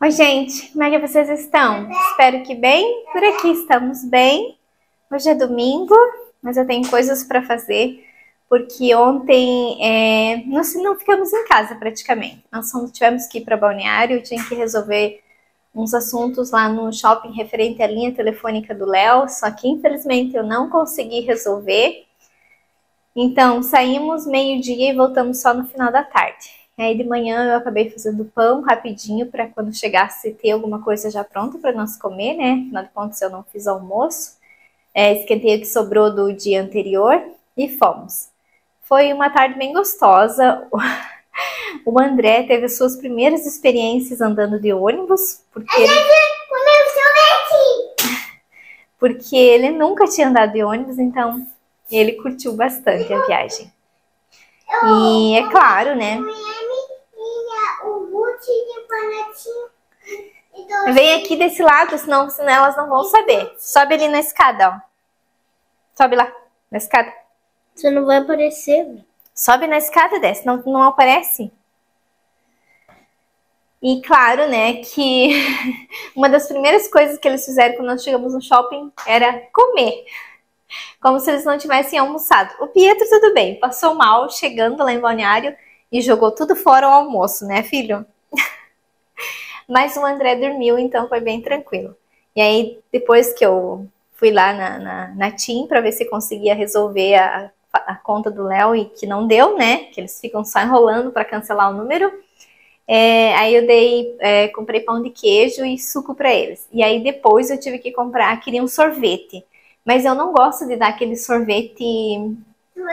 Oi, gente, como é que vocês estão? Espero que bem. Por aqui estamos bem. Hoje é domingo, mas eu tenho coisas para fazer, porque ontem nós não ficamos em casa praticamente. Nós tivemos que ir para Balneário, eu tinha que resolver uns assuntos lá no shopping referente à linha telefônica do Léo, só que infelizmente eu não consegui resolver. Então saímos meio-dia e voltamos só no final da tarde. Aí de manhã eu acabei fazendo pão rapidinho para quando chegasse ter alguma coisa já pronta para nós comer, né? Afinal de contas eu não fiz almoço. Esquentei o que sobrou do dia anterior e fomos. Foi uma tarde bem gostosa. O André teve as suas primeiras experiências andando de ônibus, porque ele nunca tinha andado de ônibus, então ele curtiu bastante a viagem. E é claro, né? Vem aqui desse lado, senão elas não vão saber. Sobe ali na escada, ó. Sobe lá, na escada. Você não vai aparecer. Sobe na escada, desce, não aparece. E claro, né, que uma das primeiras coisas que eles fizeram quando nós chegamos no shopping era comer. Como se eles não tivessem almoçado. O Pietro, tudo bem, passou mal chegando lá em Balneário e jogou tudo fora o almoço, né, filho? Mas o André dormiu, então foi bem tranquilo. E aí, depois que eu fui lá na TIM para ver se conseguia resolver a conta do Léo e que não deu, né? Que eles ficam só enrolando para cancelar o número. Aí eu comprei pão de queijo e suco para eles. E aí depois eu tive que queria um sorvete. Mas eu não gosto de dar aquele sorvete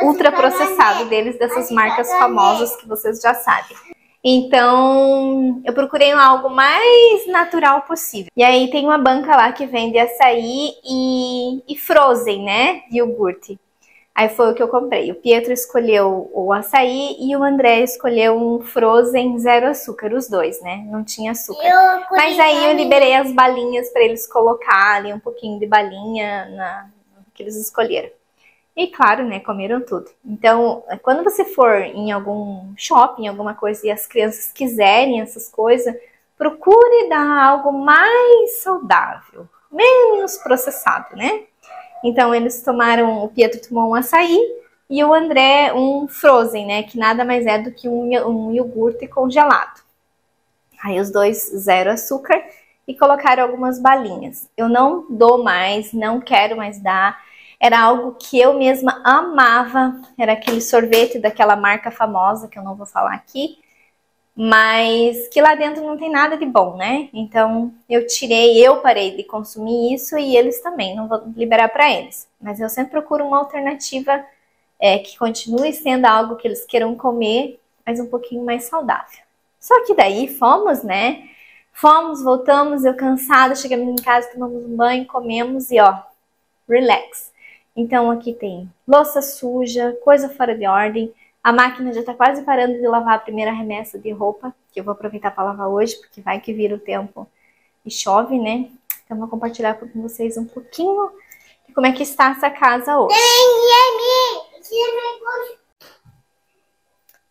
ultraprocessado deles, dessas marcas famosas que vocês já sabem. Então, eu procurei algo mais natural possível. E aí tem uma banca lá que vende açaí e frozen, né? Iogurte. Aí foi o que eu comprei. O Pietro escolheu o açaí e o André escolheu um frozen zero açúcar, os dois, né? Não tinha açúcar. Mas aí eu liberei as balinhas para eles colocarem um pouquinho de balinha no que eles escolheram. E claro, né, comeram tudo. Então, quando você for em algum shopping, alguma coisa, e as crianças quiserem essas coisas, procure dar algo mais saudável, menos processado, né? Então, o Pietro tomou um açaí e o André um frozen, né, que nada mais é do que um iogurte congelado. Aí os dois zero açúcar e colocaram algumas balinhas. Eu não dou mais, não quero mais dar. Era algo que eu mesma amava, era aquele sorvete daquela marca famosa, que eu não vou falar aqui, mas que lá dentro não tem nada de bom, né? Então eu parei de consumir isso e eles também, não vou liberar para eles. Mas eu sempre procuro uma alternativa que continue sendo algo que eles queiram comer, mas um pouquinho mais saudável. Só que daí fomos, né? Fomos, voltamos, eu cansada, chegamos em casa, tomamos um banho, comemos e ó, relax. Então aqui tem louça suja, coisa fora de ordem. A máquina já tá quase parando de lavar a primeira remessa de roupa, que eu vou aproveitar para lavar hoje, porque vai que vira o tempo e chove, né? Então vou compartilhar com vocês um pouquinho de como é que está essa casa hoje.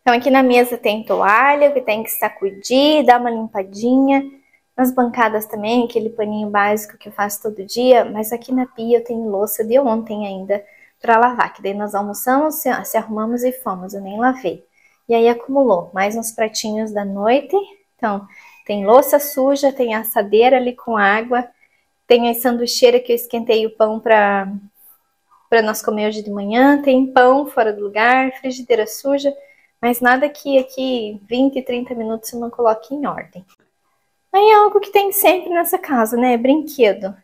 Então aqui na mesa tem toalha, que tem que sacudir, dar uma limpadinha. Nas bancadas também, aquele paninho básico que eu faço todo dia, mas aqui na pia eu tenho louça de ontem ainda para lavar, que daí nós almoçamos, se arrumamos e fomos, eu nem lavei. E aí acumulou mais uns pratinhos da noite, então tem louça suja, tem a assadeira ali com água, tem a sanduicheira que eu esquentei o pão para nós comer hoje de manhã, tem pão fora do lugar, frigideira suja, mas nada que aqui 20, 30 minutos eu não coloque em ordem. Aí é algo que tem sempre nessa casa, né? Brinquedo.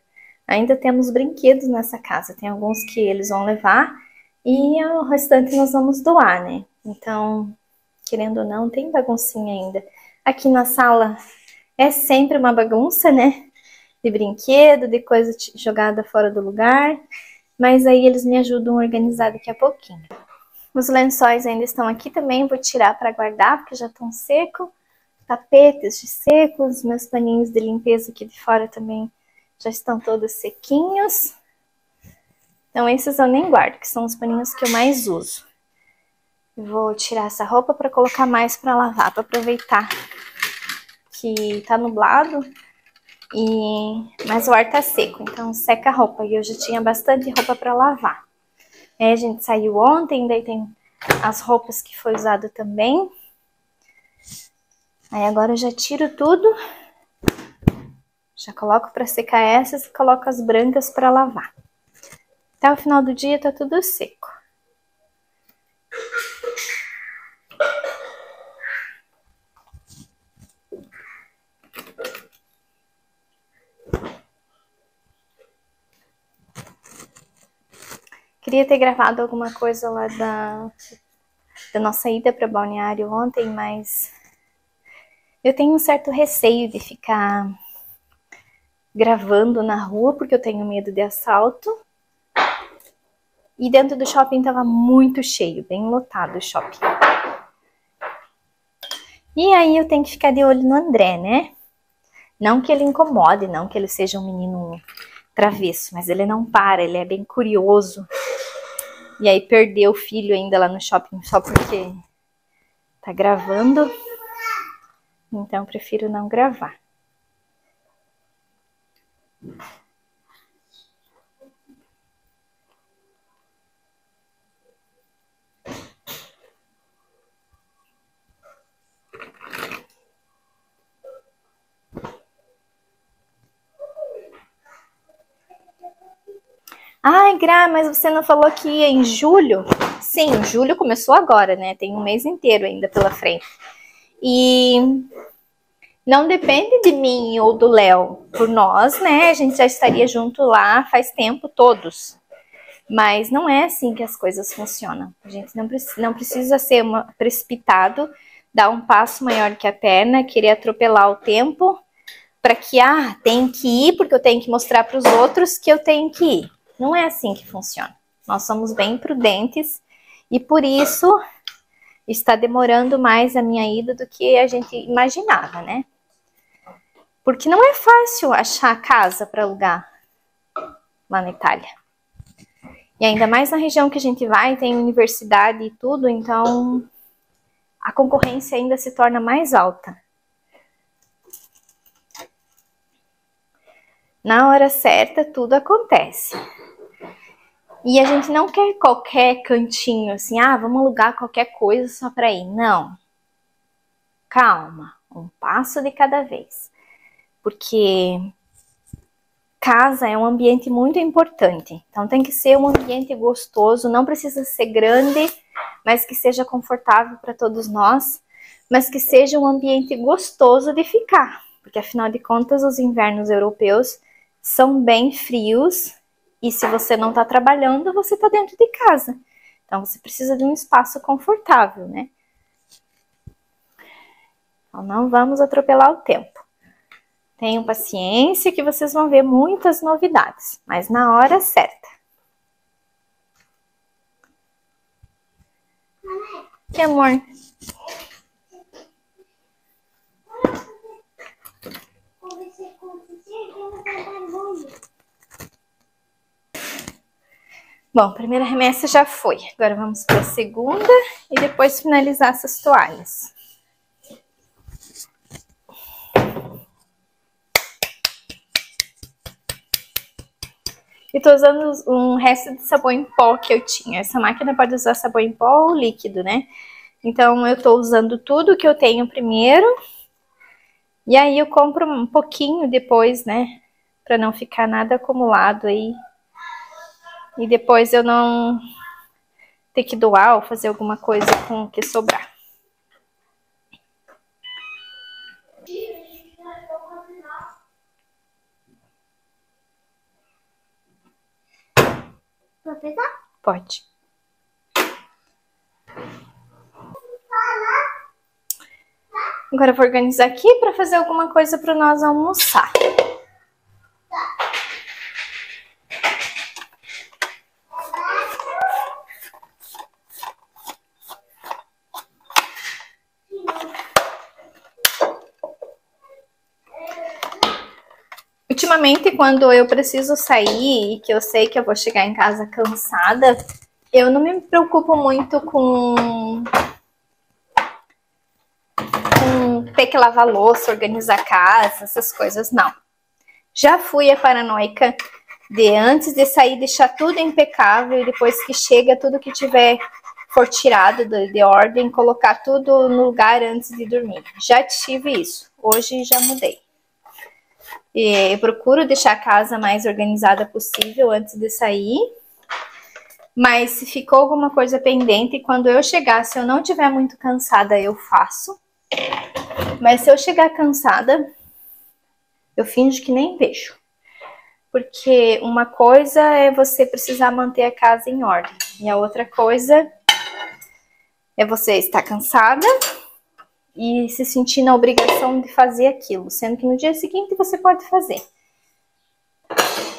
Ainda temos brinquedos nessa casa. Tem alguns que eles vão levar e o restante nós vamos doar, né? Então, querendo ou não, tem baguncinha ainda. Aqui na sala é sempre uma bagunça, né? De brinquedo, de coisa jogada fora do lugar. Mas aí eles me ajudam a organizar daqui a pouquinho. Os lençóis ainda estão aqui também. Vou tirar para guardar, porque já estão secos. Tapetes de secos, meus paninhos de limpeza aqui de fora também já estão todos sequinhos. Então esses eu nem guardo, que são os paninhos que eu mais uso. Vou tirar essa roupa para colocar mais para lavar, para aproveitar que tá nublado, mas o ar tá seco, então seca a roupa. E eu já tinha bastante roupa pra lavar. Aí a gente saiu ontem, daí tem as roupas que foi usado também. Aí agora eu já tiro tudo. Já coloco pra secar essas e coloco as brancas pra lavar. Até o final do dia tá tudo seco. Queria ter gravado alguma coisa lá da nossa ida para Balneário ontem, mas eu tenho um certo receio de ficar gravando na rua, porque eu tenho medo de assalto. E dentro do shopping tava muito cheio, bem lotado o shopping. E aí eu tenho que ficar de olho no André, né? Não que ele incomode, não que ele seja um menino travesso, mas ele não para, ele é bem curioso. E aí perdeu o filho ainda lá no shopping só porque tá gravando. Então eu prefiro não gravar. Ai, Gra, mas você não falou que ia em julho? Sim, julho começou agora, né? Tem um mês inteiro ainda pela frente. E não depende de mim ou do Léo. Por nós, né? A gente já estaria junto lá faz tempo, todos. Mas não é assim que as coisas funcionam. A gente não precisa ser precipitado, dar um passo maior que a perna, querer atropelar o tempo para que, tem que ir porque eu tenho que mostrar para os outros que eu tenho que ir. Não é assim que funciona. Nós somos bem prudentes e por isso está demorando mais a minha ida do que a gente imaginava, né? Porque não é fácil achar casa para alugar lá na Itália. E ainda mais na região que a gente vai, tem universidade e tudo, então a concorrência ainda se torna mais alta. Na hora certa, tudo acontece. E a gente não quer qualquer cantinho, assim, vamos alugar qualquer coisa só para ir. Não. Calma, um passo de cada vez. Porque casa é um ambiente muito importante. Então tem que ser um ambiente gostoso, não precisa ser grande, mas que seja confortável para todos nós, mas que seja um ambiente gostoso de ficar. Porque afinal de contas, os invernos europeus são bem frios. E se você não está trabalhando, você está dentro de casa. Então, você precisa de um espaço confortável, né? Então, não vamos atropelar o tempo. Tenham paciência que vocês vão ver muitas novidades, mas na hora certa. Que amor? Bom, a primeira remessa já foi. Agora vamos para a segunda e depois finalizar essas toalhas. E tô usando um resto de sabão em pó que eu tinha. Essa máquina pode usar sabão em pó ou líquido, né? Então eu tô usando tudo que eu tenho primeiro. E aí eu compro um pouquinho depois, né? Pra não ficar nada acumulado aí. E depois eu não ter que doar ou fazer alguma coisa com o que sobrar. Pode pegar? Pode. Agora eu vou organizar aqui para fazer alguma coisa para nós almoçar. Ultimamente, quando eu preciso sair e que eu sei que eu vou chegar em casa cansada, eu não me preocupo muito com ter que lavar louça, organizar a casa, essas coisas, não. Já fui a paranoica de antes de sair deixar tudo impecável e depois que chega tudo que tiver for tirado de ordem, colocar tudo no lugar antes de dormir. Já tive isso, hoje já mudei. E eu procuro deixar a casa mais organizada possível antes de sair, mas se ficou alguma coisa pendente, quando eu chegar, se eu não estiver muito cansada, eu faço. Mas se eu chegar cansada, eu finjo que nem vejo. Porque uma coisa é você precisar manter a casa em ordem. E a outra coisa é você estar cansada e se sentir na obrigação de fazer aquilo. Sendo que no dia seguinte você pode fazer.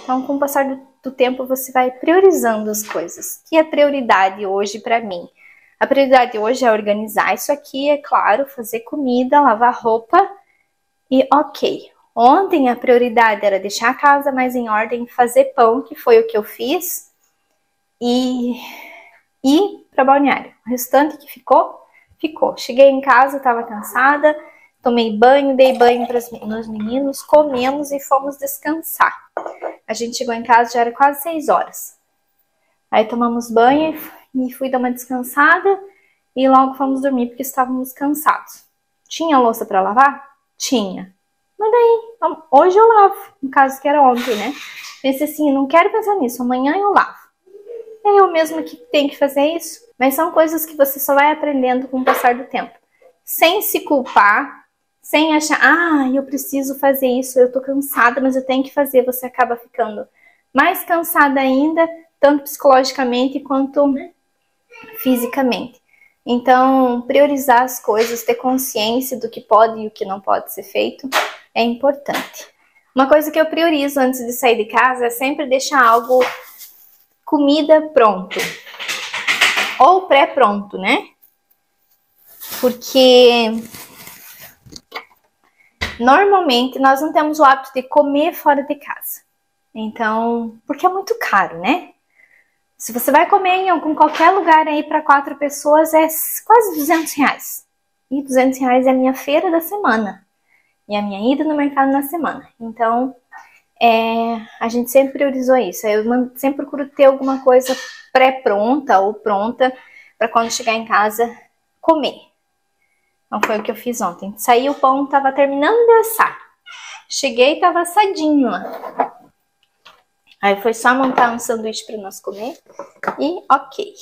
Então, com o passar do tempo, você vai priorizando as coisas. O que é prioridade hoje para mim? A prioridade hoje é organizar isso aqui, é claro, fazer comida, lavar roupa e ok. Ontem a prioridade era deixar a casa mais em ordem, fazer pão, que foi o que eu fiz, e ir para balneário. O restante que ficou, ficou. Cheguei em casa, estava cansada, tomei banho, dei banho para os meninos, comemos e fomos descansar. A gente chegou em casa, já era quase 6 horas. Aí tomamos banho e fui dar uma descansada e logo fomos dormir porque estávamos cansados. Tinha louça para lavar? Tinha. Mas daí, hoje eu lavo, no caso que era ontem, né? Pensei assim, não quero pensar nisso, amanhã eu lavo. É eu mesma que tenho que fazer isso, mas são coisas que você só vai aprendendo com o passar do tempo. Sem se culpar, sem achar, eu preciso fazer isso, eu tô cansada, mas eu tenho que fazer. Você acaba ficando mais cansada ainda, tanto psicologicamente quanto fisicamente. Então, priorizar as coisas, ter consciência do que pode e o que não pode ser feito é importante. Uma coisa que eu priorizo antes de sair de casa é sempre deixar algo, comida pronto. Ou pré-pronto, né? Porque normalmente nós não temos o hábito de comer fora de casa. Então, porque é muito caro, né? Se você vai comer em qualquer lugar aí para 4 pessoas, é quase R$200. E R$200 é a minha feira da semana. E a minha ida no mercado na semana. Então, a gente sempre priorizou isso. Eu sempre procuro ter alguma coisa pré-pronta ou pronta para quando chegar em casa, comer. Então, foi o que eu fiz ontem. Saí, o pão estava terminando de assar. Cheguei e estava assadinho lá. Aí foi só montar um sanduíche para nós comer e ok.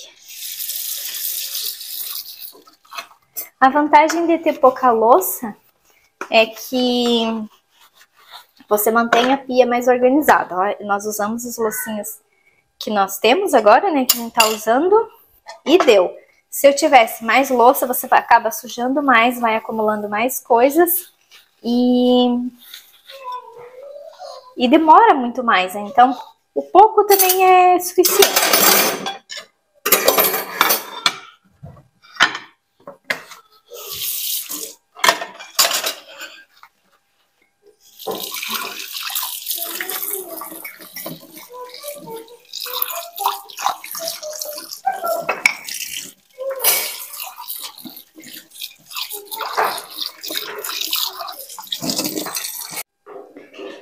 A vantagem de ter pouca louça é que você mantém a pia mais organizada. Ó, nós usamos as loucinhas que nós temos agora, né, que a gente tá usando, e deu. Se eu tivesse mais louça, você acaba sujando mais, vai acumulando mais coisas e demora muito mais, né? Então o pouco também é suficiente.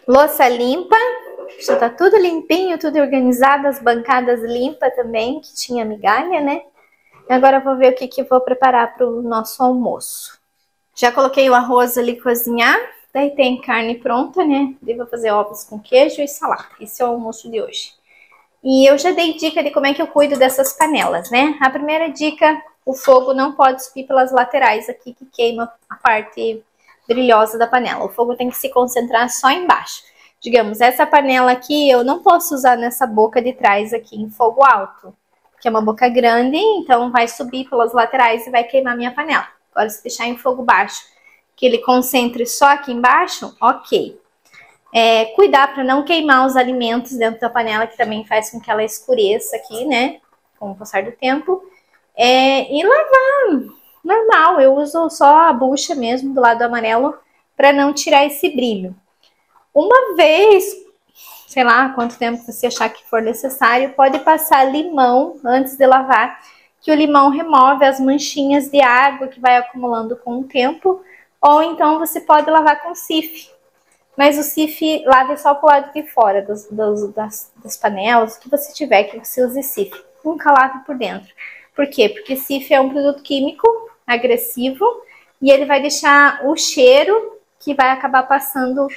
Louça limpa, já tá tudo limpinho, tudo organizado, as bancadas limpas também, que tinha migalha, né? Agora eu vou ver o que eu vou preparar para o nosso almoço. Já coloquei o arroz ali cozinhar, daí tem carne pronta, né? Daí vou fazer ovos com queijo e salada. Esse é o almoço de hoje. E eu já dei dica de como é que eu cuido dessas panelas, né? A primeira dica, o fogo não pode subir pelas laterais aqui, que queima a parte brilhosa da panela. O fogo tem que se concentrar só embaixo. Digamos, essa panela aqui eu não posso usar nessa boca de trás aqui em fogo alto, porque é uma boca grande, então vai subir pelas laterais e vai queimar minha panela. Agora, se deixar em fogo baixo, que ele concentre só aqui embaixo, ok. Cuidar para não queimar os alimentos dentro da panela, que também faz com que ela escureça aqui, né, com o passar do tempo. E lavar, normal, eu uso só a bucha mesmo do lado amarelo para não tirar esse brilho. Uma vez, sei lá quanto tempo você achar que for necessário, pode passar limão antes de lavar, que o limão remove as manchinhas de água que vai acumulando com o tempo, Ou então você pode lavar com sif. Mas o sif lave só pro lado de fora das panelas, o que você tiver que você use sif. Nunca lave por dentro. Por quê? Porque sif é um produto químico agressivo e ele vai deixar o cheiro que vai acabar passando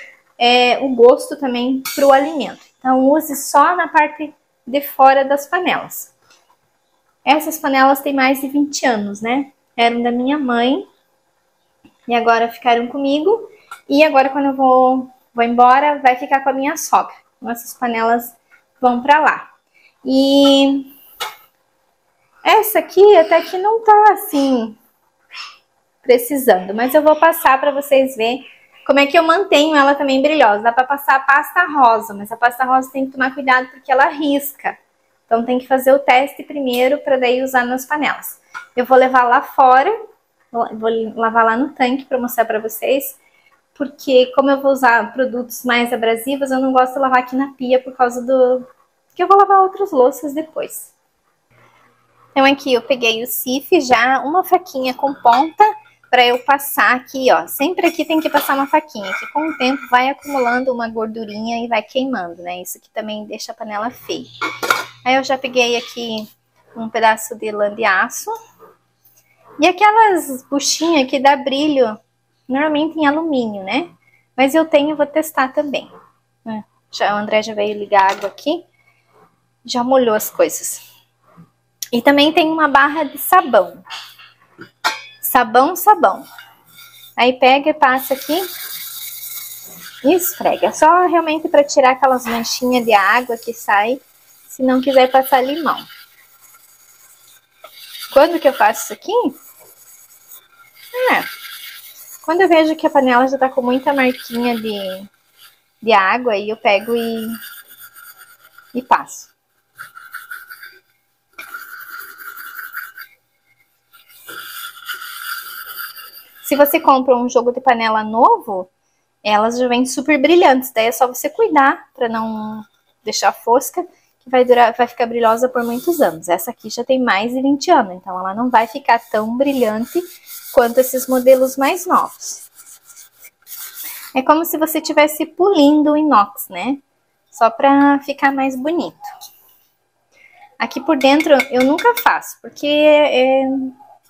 o gosto também pro alimento. Então use só na parte de fora das panelas. Essas panelas têm mais de 20 anos, né? Eram da minha mãe e agora ficaram comigo. E agora quando eu vou embora, vai ficar com a minha sogra. Então essas panelas vão pra lá. E essa aqui até que não tá assim precisando, mas eu vou passar pra vocês verem como é que eu mantenho ela também brilhosa. Dá pra passar a pasta rosa, mas a pasta rosa tem que tomar cuidado porque ela risca. Então tem que fazer o teste primeiro para daí usar nas panelas. Eu vou levar lá fora, vou lavar lá no tanque para mostrar para vocês. Porque como eu vou usar produtos mais abrasivos, eu não gosto de lavar aqui na pia por causa do... que eu vou lavar outras louças depois. Então aqui eu peguei o sif já, uma faquinha com ponta para eu passar aqui, ó. Sempre aqui tem que passar uma faquinha, que com o tempo vai acumulando uma gordurinha e vai queimando, né? Isso aqui também deixa a panela feia. Aí eu já peguei aqui um pedaço de lã de aço. E aquelas buchinhas que dá brilho, normalmente em alumínio, né? Mas eu tenho, vou testar também. O André já veio ligar a água aqui. Já molhou as coisas. E também tem uma barra de sabão. Sabão. Aí pega e passa aqui e esfrega. Só realmente para tirar aquelas manchinhas de água que sai, se não quiser passar limão. Quando que eu faço isso aqui? Quando eu vejo que a panela já tá com muita marquinha de água, aí eu pego e passo. Se você compra um jogo de panela novo, elas já vêm super brilhantes. Daí é só você cuidar para não deixar fosca, que vai ficar brilhosa por muitos anos. Essa aqui já tem mais de 20 anos, então ela não vai ficar tão brilhante quanto esses modelos mais novos. É como se você estivesse polindo o inox, né? Só para ficar mais bonito. Aqui por dentro eu nunca faço, porque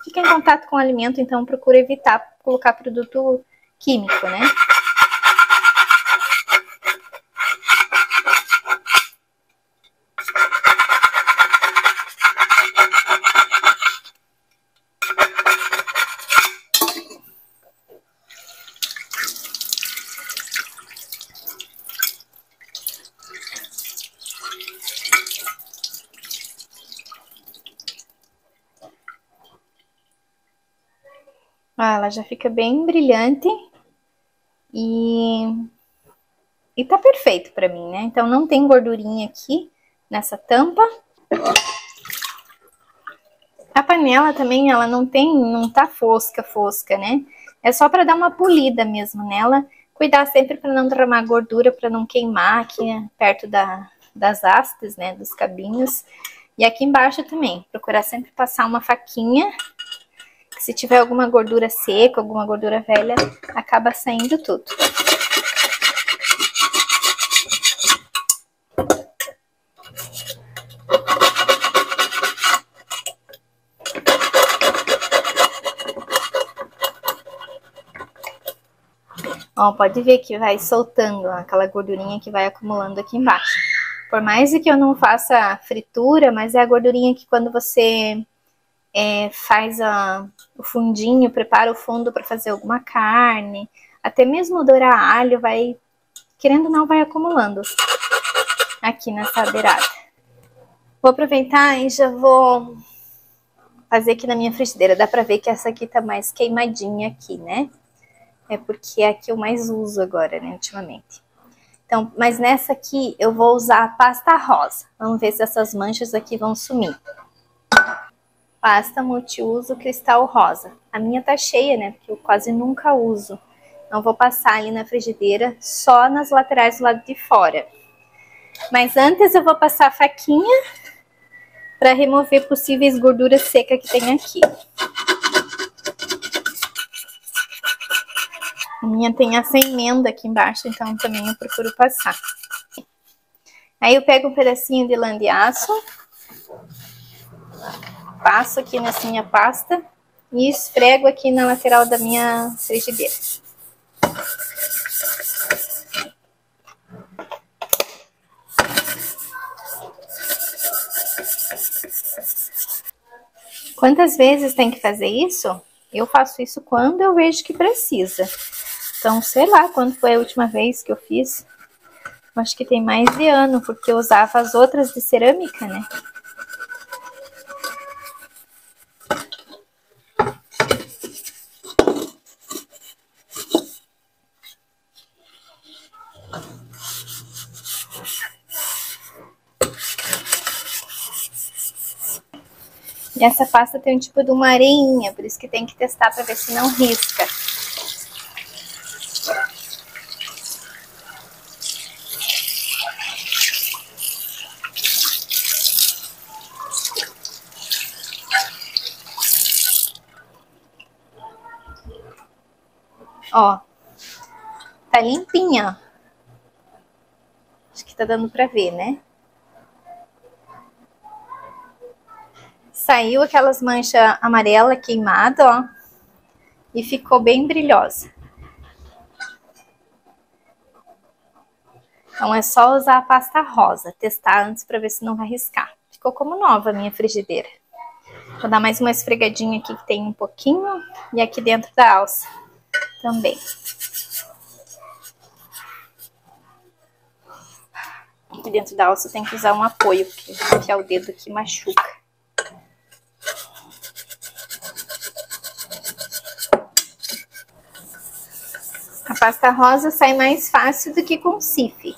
fica em contato com o alimento, então procuro evitar colocar produto químico, né? Ela já fica bem brilhante e tá perfeito pra mim, né? Então não tem gordurinha aqui nessa tampa. A panela também, ela não tá fosca, né? É só pra dar uma polida mesmo nela. Cuidar sempre pra não derramar gordura, pra não queimar aqui, né? Perto das hastes, né? Dos cabinhos. E aqui embaixo também, procurar sempre passar uma faquinha. Se tiver alguma gordura seca, alguma gordura velha, acaba saindo tudo. Ó, pode ver que vai soltando aquela gordurinha que vai acumulando aqui embaixo. Por mais que eu não faça fritura, mas é a gordurinha que quando você faz o fundinho, prepara o fundo para fazer alguma carne, até mesmo dourar alho, vai, querendo ou não, vai acumulando aqui nessa beirada. Vou aproveitar e já vou fazer aqui na minha frigideira. Dá pra ver que essa aqui tá mais queimadinha aqui, né? É porque é a que eu mais uso agora, né, ultimamente. Então, mas nessa aqui eu vou usar a pasta rosa. Vamos ver se essas manchas aqui vão sumir. Pasta multiuso cristal rosa. A minha tá cheia, né, porque eu quase nunca uso. Então vou passar ali na frigideira só nas laterais do lado de fora. Mas antes eu vou passar a faquinha para remover possíveis gorduras secas que tem aqui. A minha tem essa emenda aqui embaixo, então também eu procuro passar. Aí eu pego um pedacinho de lã de aço, passo aqui nessa minha pasta e esfrego aqui na lateral da minha frigideira. Quantas vezes tem que fazer isso? Eu faço isso quando eu vejo que precisa. Então, sei lá quando foi a última vez que eu fiz. Acho que tem mais de ano, porque eu usava as outras de cerâmica, né? E essa pasta tem um tipo de uma areinha, por isso que tem que testar para ver se não risca. Ó, tá limpinha. Acho que tá dando pra ver, né? Saiu aquelas manchas amarelas queimadas, ó. E ficou bem brilhosa. Então é só usar a pasta rosa. Testar antes pra ver se não vai riscar. Ficou como nova a minha frigideira. Vou dar mais uma esfregadinha aqui que tem um pouquinho. E aqui dentro da alça também. Aqui dentro da alça tem que usar um apoio, porque enfiar o dedo aqui machuca. A pasta rosa sai mais fácil do que com sifte.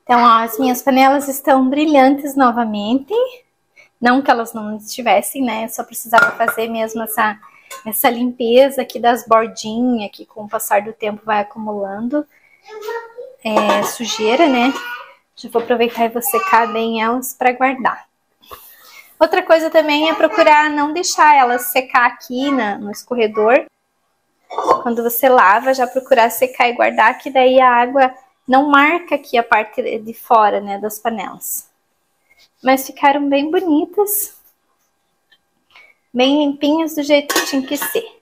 Então, ó, as minhas panelas estão brilhantes novamente. Não que elas não estivessem, né? Só precisava fazer mesmo essa limpeza aqui das bordinhas, que com o passar do tempo vai acumulando sujeira, né? Já vou aproveitar e vou secar bem elas para guardar. Outra coisa também é procurar não deixar elas secar aqui no escorredor. Quando você lava, já procurar secar e guardar, que daí a água não marca aqui a parte de fora, né, das panelas. Mas ficaram bem bonitas. Bem limpinhas do jeito que tinha que ser.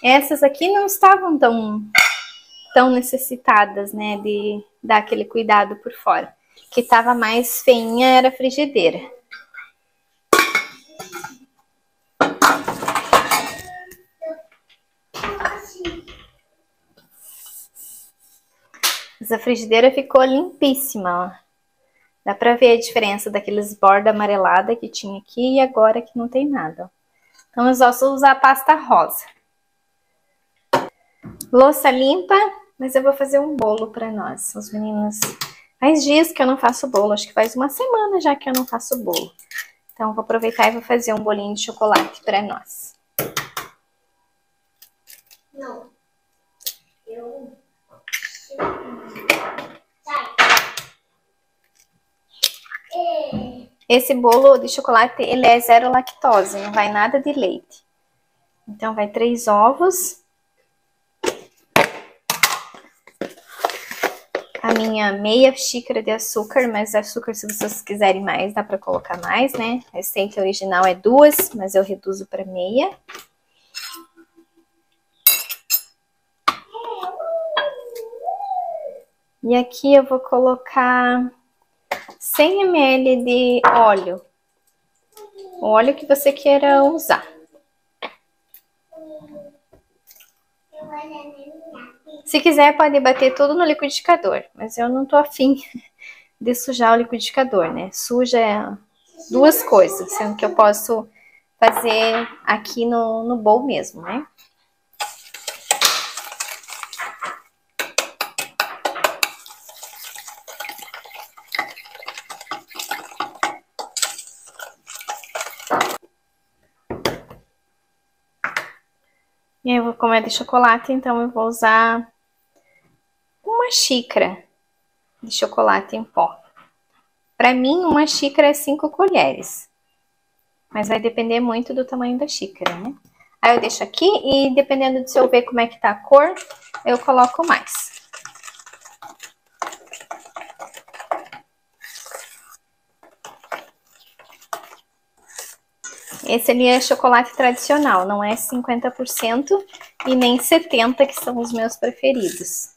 Essas aqui não estavam tão necessitadas, né, de dar aquele cuidado por fora. O que estava mais feinha era a frigideira. Essa frigideira ficou limpíssima, ó. Dá pra ver a diferença daqueles borda amarelada que tinha aqui e agora que não tem nada, ó. Então eu só vou usar a pasta rosa. Louça limpa, mas eu vou fazer um bolo pra nós. Os meninos... Faz dias que eu não faço bolo, acho que faz uma semana já que eu não faço bolo. Então vou aproveitar e vou fazer um bolinho de chocolate pra nós. Não. Esse bolo de chocolate, ele é zero lactose, não vai nada de leite. Então vai 3 ovos. A minha meia xícara de açúcar, mas açúcar, se vocês quiserem mais, dá pra colocar mais, né? A receita original é 2, mas eu reduzo para meia. E aqui eu vou colocar 100 ml de óleo. O óleo que você queira usar. Se quiser, pode bater tudo no liquidificador, mas eu não tô afim de sujar o liquidificador, né? Suja duas coisas, sendo que eu posso fazer aqui no bowl mesmo, né? E aí eu vou comer de chocolate, então eu vou usar uma xícara. de chocolate em pó. Para mim, uma xícara é 5 colheres. Mas vai depender muito do tamanho da xícara, né? Aí eu deixo aqui e dependendo de se eu ver como é que tá a cor, eu coloco mais. Esse ali é chocolate tradicional, não é 50% e nem 70%, que são os meus preferidos.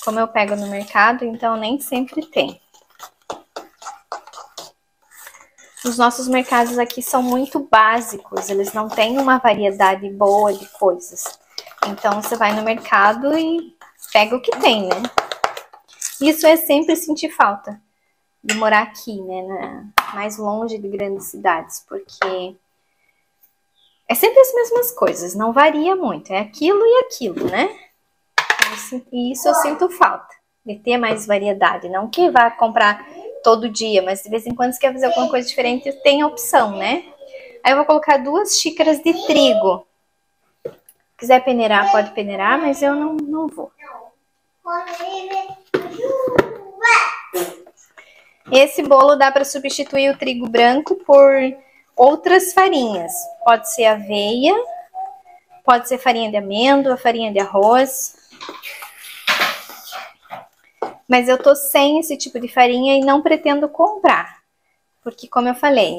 Como eu pego no mercado, então nem sempre tem. Os nossos mercados aqui são muito básicos, eles não têm uma variedade boa de coisas. Então você vai no mercado e pega o que tem, né? Isso é sempre sentir falta de morar aqui, né? Mais longe de grandes cidades, porque é sempre as mesmas coisas, não varia muito, é aquilo e aquilo, né? E isso eu sinto falta, de ter mais variedade, não que vá comprar todo dia, mas de vez em quando você quer fazer alguma coisa diferente, tem opção, né? Aí eu vou colocar 2 xícaras de trigo. Se quiser peneirar, pode peneirar, mas eu não vou. Esse bolo dá para substituir o trigo branco por outras farinhas. Pode ser aveia, pode ser farinha de amêndoa, farinha de arroz. Mas eu tô sem esse tipo de farinha e não pretendo comprar. Porque, como eu falei,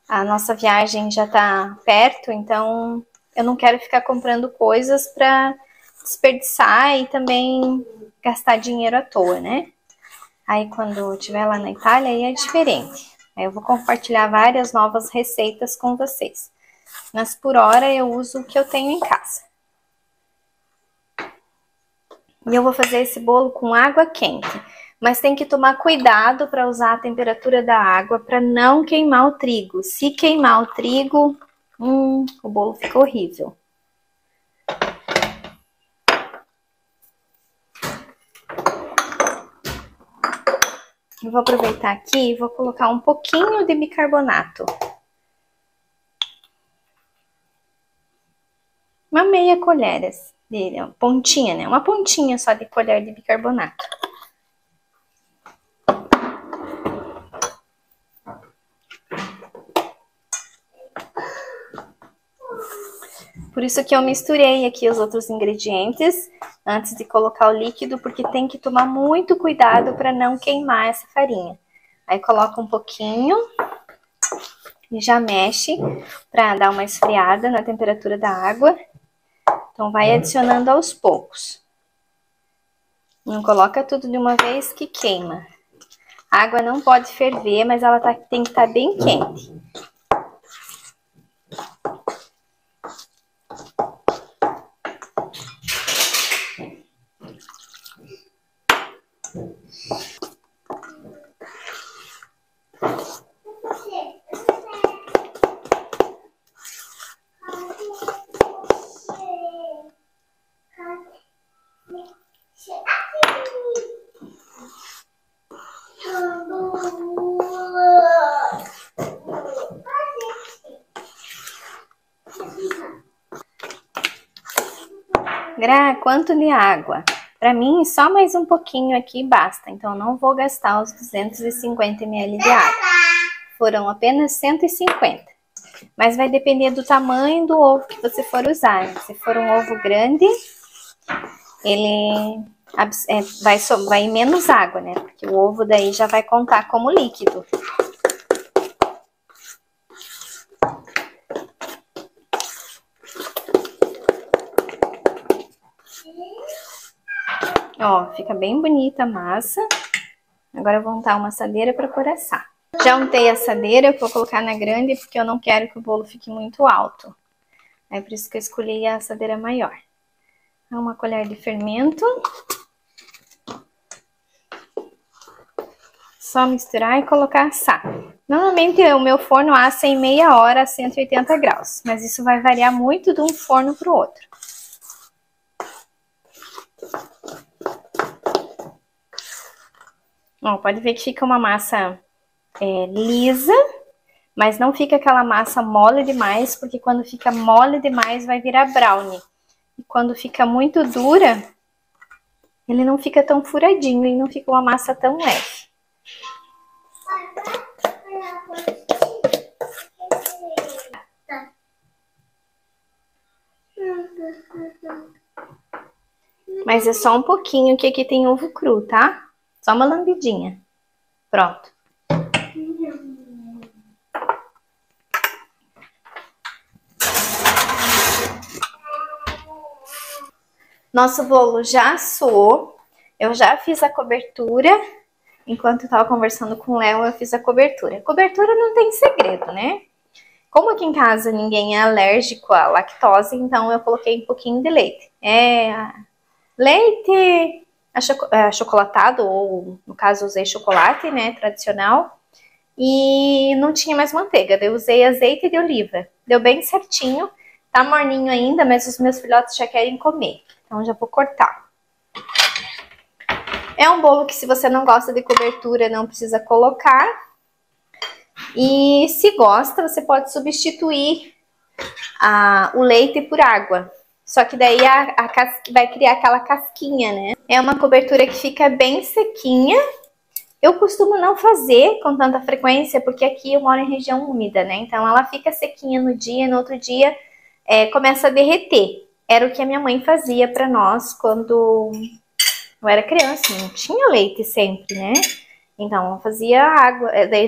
a nossa viagem já tá perto, então eu não quero ficar comprando coisas pra desperdiçar e também gastar dinheiro à toa, né? Aí, quando eu estiver lá na Itália, aí é diferente. Aí eu vou compartilhar várias novas receitas com vocês. Mas, por hora, eu uso o que eu tenho em casa. E eu vou fazer esse bolo com água quente. Mas tem que tomar cuidado para usar a temperatura da água para não queimar o trigo. Se queimar o trigo, o bolo fica horrível. Eu vou aproveitar aqui e vou colocar um pouquinho de bicarbonato. Uma meia colher dele, uma pontinha, né? Uma pontinha só de colher de bicarbonato. Por isso que eu misturei aqui os outros ingredientes antes de colocar o líquido, porque tem que tomar muito cuidado para não queimar essa farinha. Aí coloca um pouquinho e já mexe para dar uma esfriada na temperatura da água. Então vai adicionando aos poucos. Não coloca tudo de uma vez que queima. A água não pode ferver, mas ela tem que estar bem quente. Gra, quanto de água? Para mim, só mais um pouquinho aqui basta. Então, eu não vou gastar os 250 ml de água. Foram apenas 150. Mas vai depender do tamanho do ovo que você for usar. Se for um ovo grande, ele vai menos água, né? Porque o ovo daí já vai contar como líquido. Ó, fica bem bonita a massa. Agora eu vou untar uma assadeira para pôr assar. Já untei a assadeira, eu vou colocar na grande porque eu não quero que o bolo fique muito alto. É por isso que eu escolhi a assadeira maior. Uma colher de fermento. Só misturar e colocar assar. Normalmente o meu forno assa em meia hora a 180 graus, mas isso vai variar muito de um forno para o outro. Ó, pode ver que fica uma massa lisa, mas não fica aquela massa mole demais, porque quando fica mole demais vai virar brownie. E quando fica muito dura, Ele não fica tão furadinho e não fica uma massa tão leve. Mas é só um pouquinho que aqui tem ovo cru, tá? Só uma lambidinha. Pronto. Nosso bolo já assou. Eu já fiz a cobertura. Enquanto eu tava conversando com o Léo, eu fiz a cobertura. Cobertura não tem segredo, né? Como aqui em casa ninguém é alérgico à lactose, então eu coloquei um pouquinho de leite. Leite achocolatado, ou no caso usei chocolate, né, tradicional. E não tinha mais manteiga, daí eu usei azeite de oliva. Deu bem certinho, tá morninho ainda, mas os meus filhotes já querem comer. Então já vou cortar. É um bolo que se você não gosta de cobertura, não precisa colocar. E se gosta, você pode substituir o leite por água. Só que daí vai criar aquela casquinha, né? É uma cobertura que fica bem sequinha. Eu costumo não fazer com tanta frequência, porque aqui eu moro em região úmida, né? Então ela fica sequinha no dia, no outro dia começa a derreter. Era o que a minha mãe fazia pra nós quando eu era criança, não tinha leite sempre, né? Então ela fazia água, daí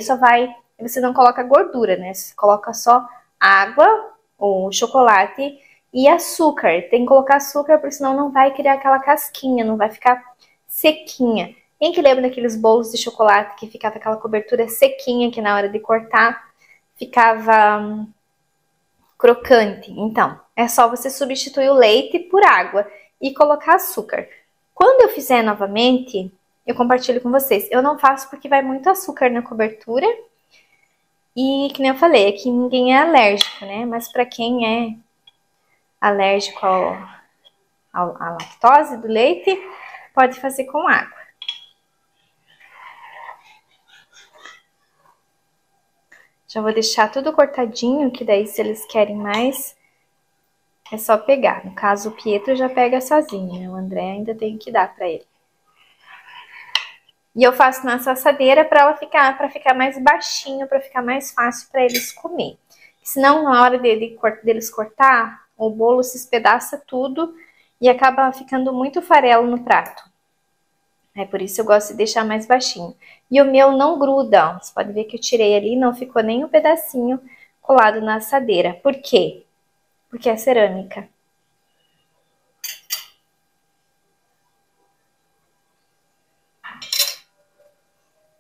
você não coloca gordura, né? Você coloca só água, ou chocolate e açúcar. Tem que colocar açúcar, porque senão não vai criar aquela casquinha, não vai ficar sequinha. Quem que lembra daqueles bolos de chocolate que ficava aquela cobertura sequinha, que na hora de cortar ficava crocante? Então, é só você substituir o leite por água e colocar açúcar. Quando eu fizer novamente, eu compartilho com vocês. Eu não faço porque vai muito açúcar na cobertura. E, que nem eu falei, aqui ninguém é alérgico, né? Mas para quem é alérgico à lactose do leite, pode fazer com água. Já vou deixar tudo cortadinho, que daí se eles querem mais, é só pegar. No caso, o Pietro já pega sozinho, né? O André ainda tem que dar para ele. E eu faço nessa assadeira para ficar mais baixinho, para ficar mais fácil para eles comer. Senão, na hora deles cortar, o bolo se espedaça tudo e acaba ficando muito farelo no prato. É por isso eu gosto de deixar mais baixinho. E o meu não gruda, ó. Você pode ver que eu tirei ali, não ficou nem um pedacinho colado na assadeira. Por quê? Porque é cerâmica.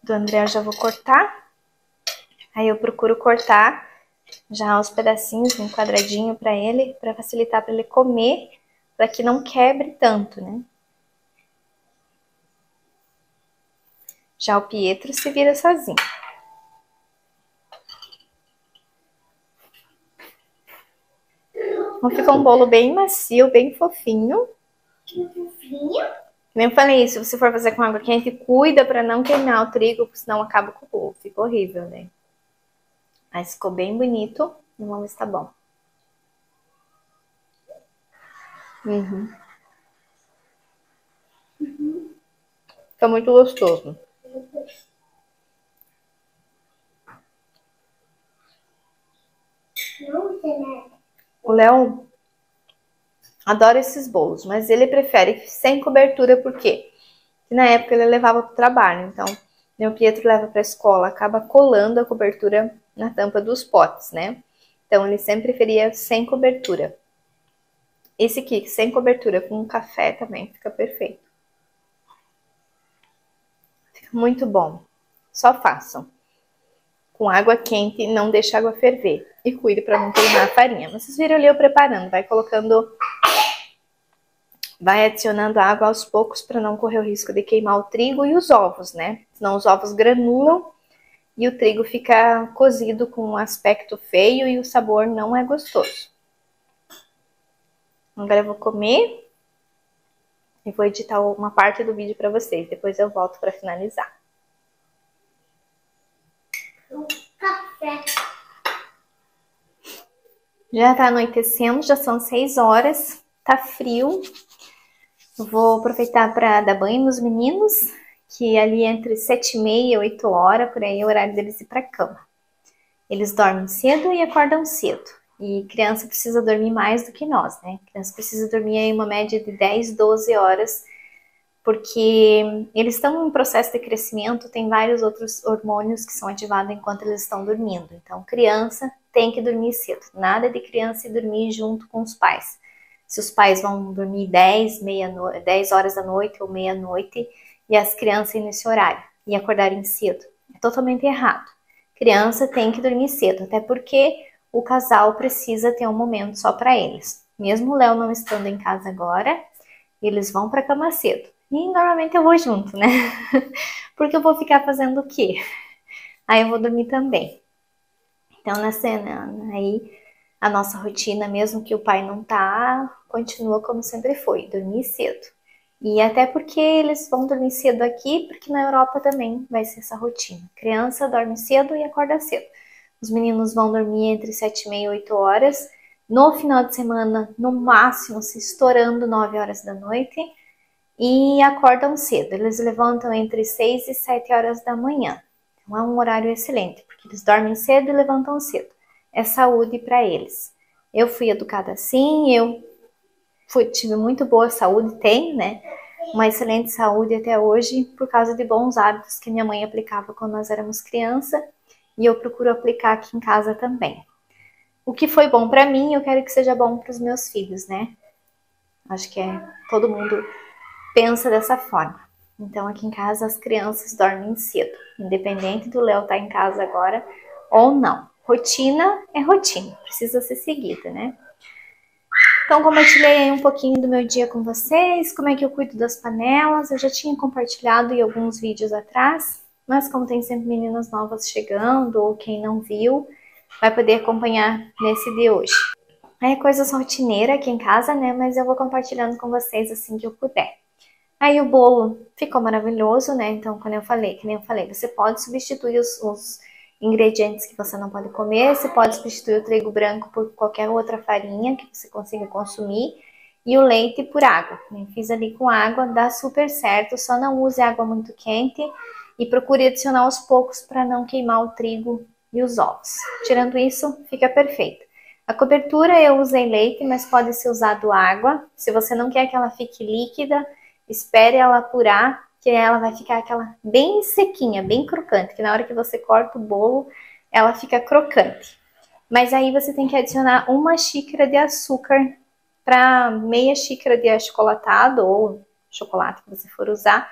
Do André eu já vou cortar. Aí eu procuro cortar já os pedacinhos, um quadradinho para ele, para facilitar para ele comer, para que não quebre tanto, né? Já o Pietro se vira sozinho. Então fica um bolo bem macio, bem fofinho. Fofinho? Nem falei isso, se você for fazer com água quente, cuida para não queimar o trigo, porque senão acaba com o bolo. Fica horrível, né? Mas ficou bem bonito. Vamos ver se tá bom. Fica muito gostoso. Não sei nada. O Léo adora esses bolos, mas ele prefere sem cobertura, por quê? Porque na época ele levava para o trabalho, então o Pietro leva para a escola, acaba colando a cobertura na tampa dos potes, né? Então ele sempre preferia sem cobertura. Esse aqui, sem cobertura, com café também, fica perfeito. Fica muito bom. Só façam. Com água quente e não deixe a água ferver. E cuide para não queimar a farinha. Vocês viram ali eu preparando, vai colocando... Vai adicionando água aos poucos para não correr o risco de queimar o trigo e os ovos, né? Senão os ovos granulam e o trigo fica cozido com um aspecto feio e o sabor não é gostoso. Agora eu vou comer e vou editar uma parte do vídeo para vocês. Depois eu volto para finalizar. Café. Já tá anoitecendo, já são 6 horas, tá frio. Eu vou aproveitar para dar banho nos meninos, que ali entre 7h30 e 8 horas, por aí é o horário deles ir para cama. Eles dormem cedo e acordam cedo. E criança precisa dormir mais do que nós, né? Criança precisa dormir aí uma média de 10, 12 horas, porque eles estão em processo de crescimento, tem vários outros hormônios que são ativados enquanto eles estão dormindo. Então, criança tem que dormir cedo. Nada de criança ir dormir junto com os pais. Se os pais vão dormir 10 horas da noite ou meia-noite e as crianças irem nesse horário e acordarem cedo, é totalmente errado. Criança tem que dormir cedo, até porque o casal precisa ter um momento só para eles. Mesmo o Léo não estando em casa agora, eles vão para a cama cedo. E normalmente eu vou junto, né? Porque eu vou ficar fazendo o quê? Aí eu vou dormir também. Então, na cena, aí a nossa rotina, mesmo que o pai não tá, continua como sempre foi, dormir cedo. E até porque eles vão dormir cedo aqui, porque na Europa também vai ser essa rotina. Criança dorme cedo e acorda cedo. Os meninos vão dormir entre 7h30 e 8 horas. No final de semana, no máximo, se estourando 9 horas da noite. E acordam cedo. Eles levantam entre 6 e 7 horas da manhã. Então é um horário excelente, porque eles dormem cedo e levantam cedo. É saúde para eles. Eu fui educada assim, tive muito boa saúde, tenho, né? Uma excelente saúde até hoje, por causa de bons hábitos que minha mãe aplicava quando nós éramos criança, e eu procuro aplicar aqui em casa também. O que foi bom para mim, eu quero que seja bom para os meus filhos, né? Acho que todo mundo pensa dessa forma. Então, aqui em casa, as crianças dormem cedo, independente do Léo estar em casa agora ou não. Rotina é rotina, precisa ser seguida, né? Então, compartilhei aí um pouquinho do meu dia com vocês, como é que eu cuido das panelas. Eu já tinha compartilhado em alguns vídeos atrás, mas como tem sempre meninas novas chegando, ou quem não viu, vai poder acompanhar nesse de hoje. É coisas rotineiras aqui em casa, né? Mas eu vou compartilhando com vocês assim que eu puder. Aí o bolo ficou maravilhoso, né? Então, que nem eu falei, você pode substituir os ingredientes que você não pode comer, você pode substituir o trigo branco por qualquer outra farinha que você consiga consumir e o leite por água. Eu fiz ali com água, dá super certo, só não use água muito quente e procure adicionar aos poucos para não queimar o trigo e os ovos. Tirando isso, fica perfeito. A cobertura eu usei leite, mas pode ser usado água. Se você não quer que ela fique líquida, espere ela apurar, que ela vai ficar aquela bem sequinha, bem crocante, que na hora que você corta o bolo, ela fica crocante. Mas aí você tem que adicionar 1 xícara de açúcar para meia xícara de achocolatado ou chocolate que você for usar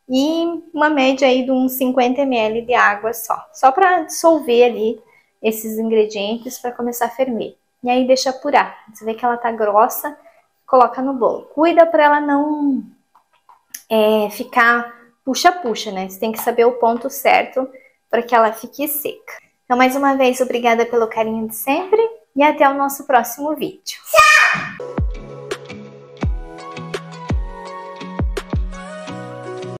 e uma média aí de uns 50 ml de água só para dissolver ali esses ingredientes para começar a ferver. E aí deixa apurar. Você vê que ela tá grossa, coloca no bolo. Cuida para ela não ficar puxa-puxa, né? Você tem que saber o ponto certo para que ela fique seca. Então, mais uma vez, obrigada pelo carinho de sempre e até o nosso próximo vídeo. Tchau!